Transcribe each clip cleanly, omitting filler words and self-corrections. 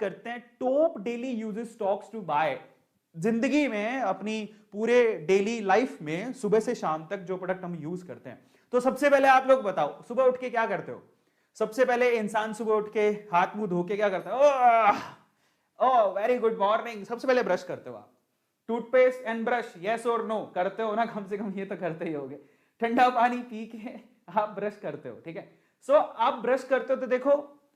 करते हैं top daily uses stocks to buy. जिंदगी में अपनी पूरे डेली लाइफ में सुबह से शाम तक जो प्रोडक्ट हम यूज करते हैं। तो सबसे पहले आप लोग बताओ, सुबह उठ के क्या करते हो? सबसे पहले इंसान सुबह उठ के हाथ मुंह धो के क्या करता है? Oh very good morning. सबसे पहले ब्रश करते हो आप? टूथपेस्ट एंड ब्रश, यस और नो करते हो ना? कम से कम ये तो करते ही होगे। ठंडा पानी पी के आप ब्रश करते हो, ठीक है। सो आप ब्रश करते हो तो देखो,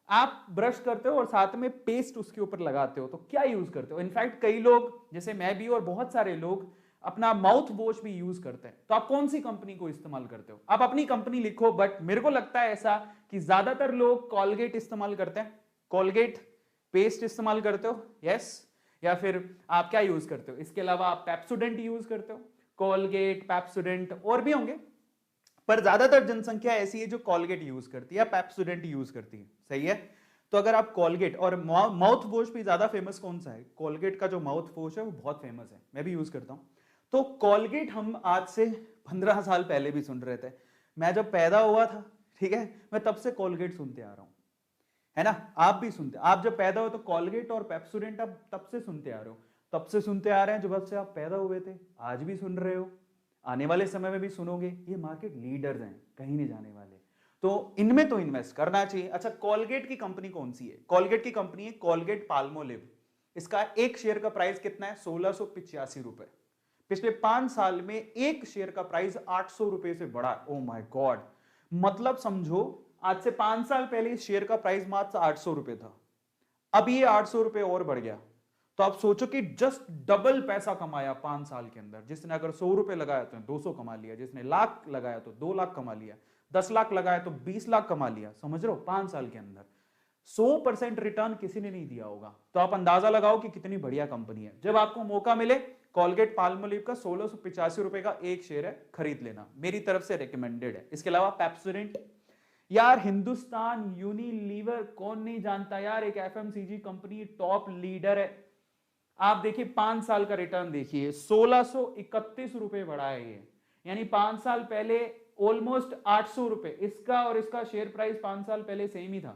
आप ब्रश करते हो और साथ में पेस्ट उसके ऊपर लगाते हो, तो क्या यूज करते हो? इनफैक्ट कई लोग जैसे मैं भी और बहुत सारे लोग अपना माउथ वॉश भी यूज करते हैं। तो आप कौन सी कंपनी को इस्तेमाल करते हो? आप अपनी कंपनी लिखो, बट मेरे को लगता है ऐसा कि ज्यादातर लोग कॉलगेट इस्तेमाल करते हैं। कॉलगेट पेस्ट इस्तेमाल करते हो, यस? या फिर आप क्या यूज करते हो? इसके अलावा आप पेप्सोडेंट यूज करते हो? कॉलगेट, पेप्सोडेंट और भी होंगे, पर ज्यादातर जनसंख्या ऐसी है जो कॉलगेट यूज करती है या पेप्सोडेंट यूज करती है, सही है। तो अगर आप कॉलगेट और माउथ वॉश भी ज्यादा फेमस कौन सा है? कॉलगेट का जो माउथ वॉश है वो बहुत फेमस है, मैं भी यूज करता हूं। तो कॉलगेट हम आज से 15 साल पहले भी सुन रहे थे। मैं जब पैदा हुआ था, ठीक है, मैं तब से कॉलगेट सुनते आ रहा हूं, है ना? आप भी सुनते, आप जब पैदा हो तो कॉलगेट और पेप्सोडेंट आप तब से सुनते आ रहे हो, तब से सुनते आ रहे हैं, जब से आप पैदा हुए थे, आज भी सुन रहे हो, आने वाले समय में भी सुनोगे। ये मार्केट लीडर्स हैं, कहीं नहीं जाने वाले, तो इनमें तो इन्वेस्ट करना चाहिए। अच्छा, कॉलगेट की कंपनी कौन सी है? कॉलगेट की कंपनी है कॉलगेट पाल्मोलिव। इसका एक शेयर का प्राइस कितना है? 1685 रुपए। पिछले 5 साल में एक शेयर का प्राइस 800 रुपए से बढ़ा। ओ माय गॉड, मतलब समझो आज से 5 साल पहले इस शेयर का प्राइस मात्र 800 रुपए था, अब ये 800 रुपए और बढ़ गया। तो आप सोचो कि जस्ट डबल पैसा कमाया 5 साल के अंदर। जिसने अगर 100 रुपए लगाया तो 200 कमा लिया, जिसने लाख लगाया तो 2 लाख कमा लिया, 10 लाख लगाया तो 20 लाख कमा लिया। समझ रहे हो? 5 साल के अंदर 100% रिटर्न किसी ने नहीं दिया होगा। तो आप अंदाजा लगाओ कि कितनी बढ़िया कंपनी है। जब आपको मौका मिले, कॉलगेट पाल्मोलिव का 1685 रुपए का एक शेयर है, खरीद लेना, मेरी तरफ से रिकमेंडेड है। इसके अलावा पेप्सोडेंट, यार हिंदुस्तान यूनिलीवर कौन नहीं जानता यार, एक एफएमसीजी कंपनी, टॉप लीडर है। आप देखिए 5 साल का रिटर्न देखिए, 1631 रुपए बढ़ा है ये, यानी 5 साल पहले ऑलमोस्ट 800 रुपए इसका, और इसका शेयर प्राइस 5 साल पहले सेम ही था,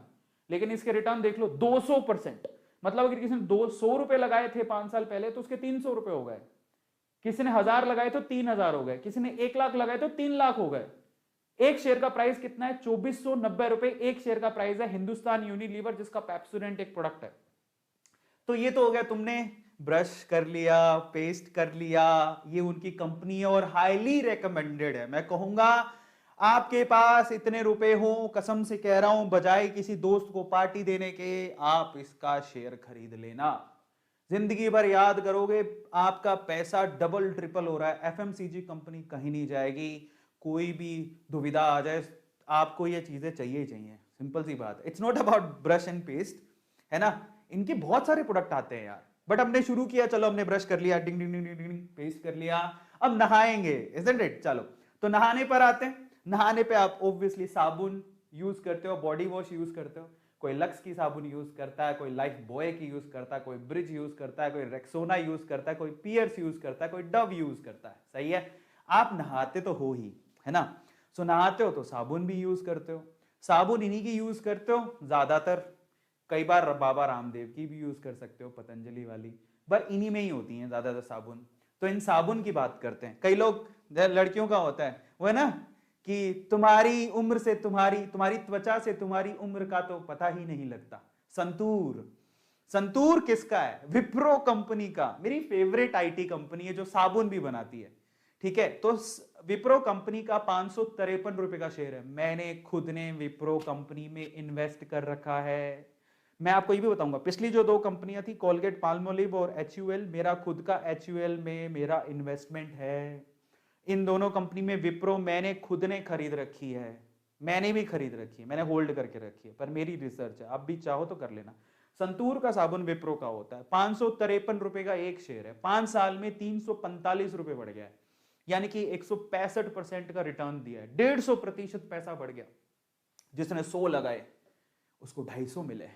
लेकिन इसके रिटर्न देख लो 200%। मतलब अगर किसी ने 200 रुपए लगाए थे 5 साल पहले तो उसके 300 रुपए हो गए, किसी ने 1000 लगाए तो 3000 हो गए, किसी ने 1 लाख लगाए तो 3 लाख हो गए। एक शेयर का प्राइस कितना है? 2490 रुपए एक शेयर का प्राइस है हिंदुस्तान यूनिलीवर, जिसका पेप्सोडेंट एक प्रोडक्ट है। तो ये तो हो गया, तुमने ब्रश कर लिया, पेस्ट कर लिया, ये उनकी कंपनी है और हाईली रेकमेंडेड है। मैं कहूंगा आपके पास इतने रुपए हो, कसम से कह रहा हूं, बजाय किसी दोस्त को पार्टी देने के आप इसका शेयर खरीद लेना। जिंदगी भर याद करोगे, आपका पैसा डबल ट्रिपल हो रहा है। एफएमसीजी कंपनी कहीं नहीं जाएगी। कोई भी दुविधा आ जाए, आपको ये चीजें चाहिए ही चाहिए, सिंपल सी बात। It's not about brush and paste, है ना? इनके बहुत सारे प्रोडक्ट आते हैं यार, बट हमने शुरू किया, चलो हमने ब्रश कर लिया, डिंग डिंग डिंग डिंग डिंग, पेस्ट कर लिया, अब नहाएंगे, इजंट इट? चलो तो नहाने पर आते हैं। नहाने पे आप ऑब्वियसली साबुन यूज करते हो, बॉडी वॉश यूज करते हो। कोई लक्स की साबुन यूज करता है, कोई लाइफ बॉय की यूज करता है, कोई ब्रिज यूज करता है, कोई रेक्सोना यूज करता है, कोई पियर्स यूज करता है, कोई डव यूज करता है, सही है। आप नहाते तो हो ही, है ना? सो नहाते हो तो साबुन भी यूज करते हो। साबुन इन्हीं की यूज करते हो ज्यादातर, कई बार बाबा रामदेव की भी यूज कर सकते हो, पतंजलि वाली, पर इन्हीं में ही होती हैं ज्यादातर साबुन। तो इन साबुन की बात करते हैं। कई लोग, लड़कियों का होता है वो, है ना, कि तुम्हारी उम्र से तुम्हारी त्वचा से तुम्हारी उम्र का तो पता ही नहीं लगता। संतूर, संतूर किसका है? विप्रो कंपनी का, मेरी फेवरेट आईटी कंपनी है जो साबुन भी बनाती है, ठीक है। तो विप्रो कंपनी का 553 रुपए का शेयर है। मैंने खुद ने विप्रो कंपनी में इन्वेस्ट कर रखा है। मैं आपको ये भी बताऊंगा, पिछली जो 2 कंपनियां थी, कॉलगेट पाल्मोलिव और एचयूएल, मेरा खुद का एचयूएल में मेरा इन्वेस्टमेंट है। इन दोनों कंपनी में विप्रो मैंने खुद ने खरीद रखी है, मैंने भी खरीद रखी है, मैंने होल्ड करके रखी है, पर मेरी रिसर्च है, आप भी चाहो तो कर लेना। संतूर का साबुन विप्रो का होता है, 553 रुपए का एक शेयर है, 5 साल में 345 रुपए बढ़ गया है, यानी कि 165% का रिटर्न दिया है, 150% पैसा बढ़ गया। जिसने 100 लगाए उसको 250 मिले,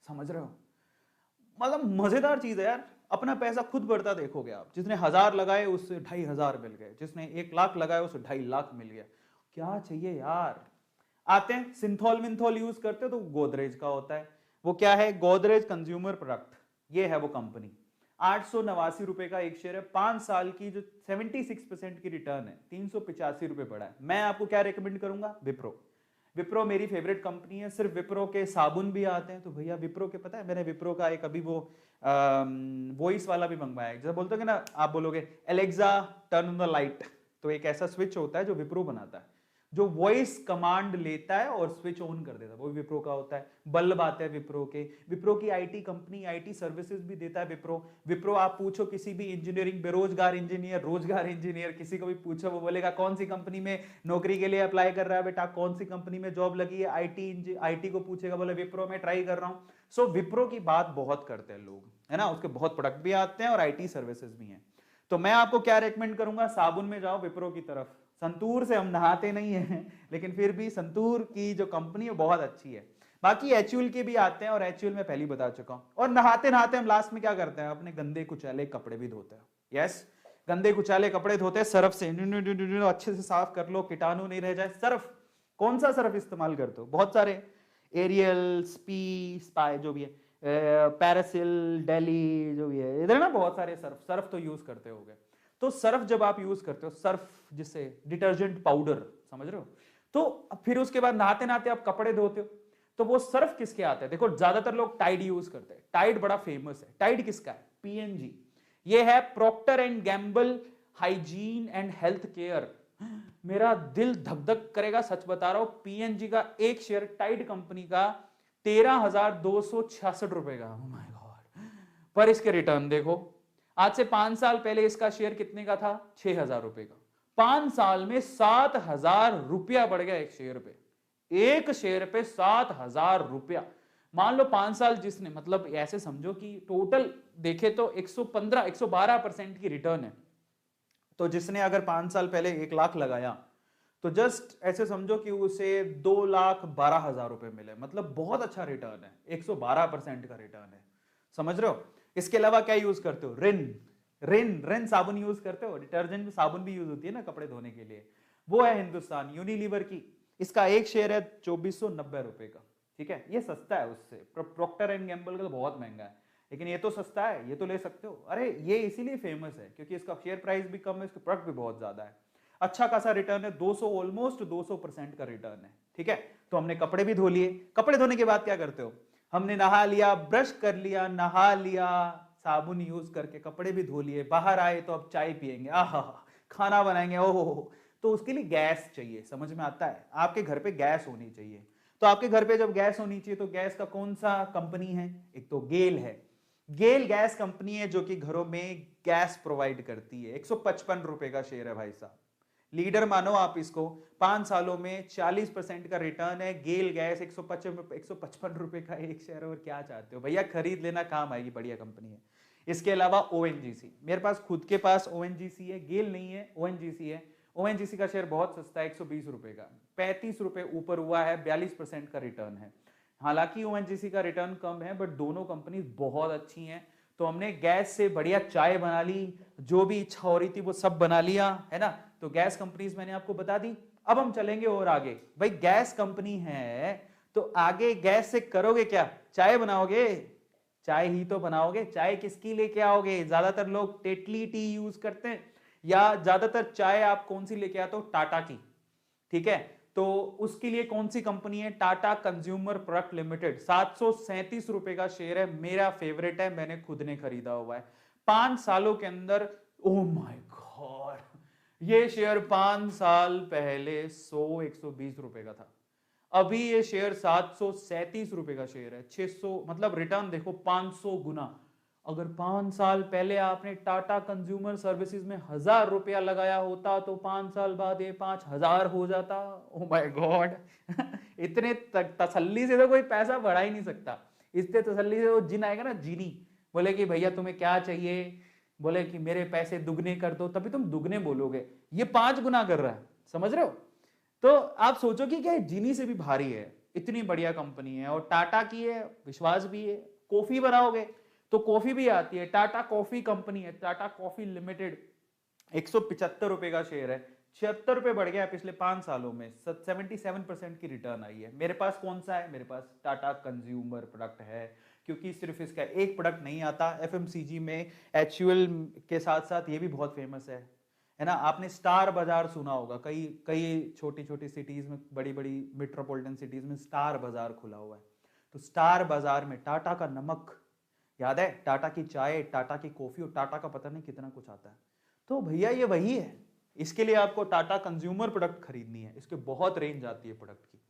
समझ रहे हो? मतलब मजेदार चीज है यार, अपना पैसा खुद बढ़ता देखोगे आप। जिसने 1000 लगाए उससे 2500 मिल गए, जिसने 1 लाख लगाए उससे 2.5 लाख मिल गया। क्या चाहिए यार? आते हैं सिंथॉल मिंथॉल यूज करते हो तो गोदरेज का होता है। वो क्या है? गोदरेज कंज्यूमर प्रोडक्ट, ये है वो कंपनी। 889 रुपए का एक शेयर है, 5 साल की जो 76% की रिटर्न है, 385 रुपए पड़ा है। मैं आपको क्या रेकमेंड करूंगा? विप्रो। विप्रो मेरी फेवरेट कंपनी है। सिर्फ विप्रो के साबुन भी आते हैं, तो भैया विप्रो के, पता है मैंने विप्रो का एक अभी वो वॉइस वाला भी मंगवाया है। जैसे बोलते हो ना, आप बोलोगे Alexa turn on the light, तो एक ऐसा स्विच होता है जो विप्रो बनाता है, जो वॉइस कमांड लेता है और स्विच ऑन कर देता है, वो विप्रो का होता है। बल्ब आते हैं विप्रो के। विप्रो की आईटी कंपनी आईटी सर्विसेज भी देता है विप्रो। विप्रो आप पूछो किसी भी इंजीनियरिंग, बेरोजगार इंजीनियर, रोजगार इंजीनियर, किसी को भी पूछो, वो बोलेगा कौन सी कंपनी में नौकरी के लिए अप्लाई कर रहा है बेटा, कौन सी कंपनी में जॉब लगी है, आईटी को पूछेगा, बोले विप्रो में ट्राई कर रहा हूं। सो विप्रो की बात बहुत करते हैं लोग, है ना, उसके बहुत प्रोडक्ट भी आते हैं और आईटी सर्विसेज भी हैं। तो मैं आपको क्या रेकमेंड करूंगा? साबुन में जाओ विप्रो की तरफ। संतूर से हम नहाते नहीं हैं, लेकिन फिर भी संतूर की जो कंपनी है बहुत अच्छी है। बाकी एचयूएल के भी आते हैं, और एचयूएल में पहले बता चुका हूं। और नहाते नहाते हम लास्ट में क्या करते हैं? अपने गंदे कुचैले कपड़े भी धोते हैं। यस, गंदे कुचैले कपड़े धोते हैं सर्फ से, अच्छे से साफ कर लो, कीटाणु नहीं रह जाए। सर्फ, कौन सा सर्फ इस्तेमाल करते हो? बहुत सारे, एरियल, स्पाई जो भी है, पैरासिल, डेली जो भी है, इधर ना बहुत सारे सर्फ तो यूज करते होगे। तो सर्फ जब आप यूज करते हो, सर्फ जिससे डिटर्जेंट पाउडर, समझ रहे हो, तो फिर उसके बाद नहाते नहाते आप कपड़े धोते हो, तो वो सर्फ किसके आते हैं? देखो ज्यादातर लोग टाइड यूज करते हैं, टाइड बड़ा फेमस है। टाइड किसका है? पीएनजी। ये है Procter and Gamble hygiene and health care. मेरा दिल धक धक करेगा, सच बता रहा हूं। पीएनजी का एक शेयर, टाइड कंपनी का, 13,266 रुपए का। oh my God। पर इसके रिटर्न देखो, आज से 5 साल पहले इसका शेयर कितने का था? 6,000 रुपए का। 5 साल में 7,000 रुपया बढ़ गया एक शेयर पे। एक शेयर पे 7,000 रुपया। मान लो 5 साल जिसने, मतलब ऐसे समझो कि टोटल देखे तो 112% की रिटर्न है। तो जिसने अगर 5 साल पहले 1 लाख लगाया, तो जस्ट ऐसे समझो कि उसे 2,12,000 रुपए मिले। मतलब बहुत अच्छा रिटर्न है, 112% का रिटर्न है। समझ रहे हो? इसके अलावा क्या यूज करते हो? रिन। रिन रिन साबुन यूज करते हो? डिटर्जेंट में साबुन भी यूज होती है ना कपड़े धोने के लिए। वो है हिंदुस्तान यूनिलीवर की। इसका एक शेयर है 2,490 रुपए का। ठीक है, ये सस्ता है उससे। प्रॉक्टर एंड गैम्बल का तो बहुत महंगा है, लेकिन ये तो सस्ता है, ये तो ले सकते हो। अरे ये इसीलिए फेमस है क्योंकि इसका शेयर प्राइस भी कम है, इसके प्रोडक्ट भी बहुत ज्यादा है। अच्छा खासा रिटर्न है, 200, ऑलमोस्ट 200% का रिटर्न है। ठीक है, तो हमने कपड़े भी धो लिए। कपड़े धोने के बाद क्या करते हो? हमने नहा लिया, ब्रश कर लिया, नहा लिया, साबुन यूज करके कपड़े भी धो लिए, बाहर आए तो अब चाय पियेंगे, आहा, खाना बनाएंगे, ओहो। तो उसके लिए गैस चाहिए, समझ में आता है? आपके घर पे गैस होनी चाहिए। तो आपके घर पे जब गैस होनी चाहिए, तो गैस का कौन सा कंपनी है? एक तो गेल है। गेल गैस कंपनी है जो कि घरों में गैस प्रोवाइड करती है। 155 रुपए का शेयर है भाई साहब। लीडर मानो आप इसको। 5 सालों में 40% का रिटर्न है। गेल गैस 155 रुपए का एक शेयर। और क्या चाहते हो भैया, खरीद लेना, काम आएगी, बढ़िया कंपनी है। इसके अलावा ओएनजीसी, मेरे पास खुद के पास ओएनजीसी है, गेल नहीं है, ओएनजीसी है। ओएनजीसी का शेयर बहुत सस्ता है, 120 रुपए का, 35 रुपए ऊपर हुआ है, 42% का रिटर्न है। हालांकि ओएनजीसी का रिटर्न कम है, बट दोनों कंपनी बहुत अच्छी हैं। तो हमने गैस से बढ़िया चाय बना ली, जो भी इच्छा हो रही थी वो सब बना लिया, है ना। तो गैस कंपनीज मैंने आपको बता दी। अब हम चलेंगे और आगे। भाई गैस कंपनी है तो आगे गैस से करोगे क्या? चाय बनाओगे, चाय ही तो बनाओगे। चाय किसकी लेके आओगे? ज्यादातर लोग टेटली टी यूज करते हैं, या ज्यादातर चाय आप कौन सी लेके आते हो? टाटा की। ठीक है, तो उसके लिए कौन सी कंपनी है? Tata consumer product limited. 737 रुपए का शेयर है, मेरा फेवरेट है, मैंने खुद ने खरीदा हुआ है 5 सालों के अंदर। ओह माय गॉड, ये शेयर 5 साल पहले 120 रुपए का था। अभी ये शेयर 737 रुपए का शेयर है। 600, मतलब रिटर्न देखो 500 गुना। अगर 5 साल पहले आपने टाटा कंज्यूमर सर्विसेज में 1,000 रुपया लगाया होता, तो 5 साल बाद ये 5,000 हो जाता। Oh my God. इतने तसल्ली से तो कोई पैसा बढ़ा ही नहीं सकता। इतने तसल्ली से वो जिन आएगा ना, जीनी, बोले कि भैया तुम्हें क्या चाहिए, बोले कि मेरे पैसे दुगने कर दो, तभी तुम दुगने बोलोगे। ये 5 गुना कर रहा है, समझ रहे हो? तो आप सोचो कि क्या जीनी से भी भारी है। इतनी बढ़िया कंपनी है, और टाटा की है, विश्वास भी है। कॉफी बनाओगे तो कॉफी भी आती है, टाटा कॉफी कंपनी है, टाटा कॉफी लिमिटेड। 175 रुपए का शेयर है, ₹76 बढ़ गया है पिछले 5 सालों में। 77% की रिटर्न आई है। मेरे पास कौन सा है? मेरे पास टाटा कंज्यूमर प्रोडक्ट है, क्योंकि सिर्फ इसका एक प्रोडक्ट नहीं आता एफएमसीजी में, एचयूएल के साथ साथ ये भी बहुत फेमस है ना। आपने स्टार बाजार सुना होगा, कई कई छोटी छोटी सिटीज में, बड़ी बड़ी मेट्रोपॉलिटन सिटीज में स्टार बाजार खुला हुआ है। तो स्टार बाजार में टाटा का नमक याद है, टाटा की चाय, टाटा की कॉफी और टाटा का पता नहीं कितना कुछ आता है। तो भैया ये वही है। इसके लिए आपको टाटा कंज्यूमर प्रोडक्ट खरीदनी है, इसके बहुत रेंज आती है प्रोडक्ट की।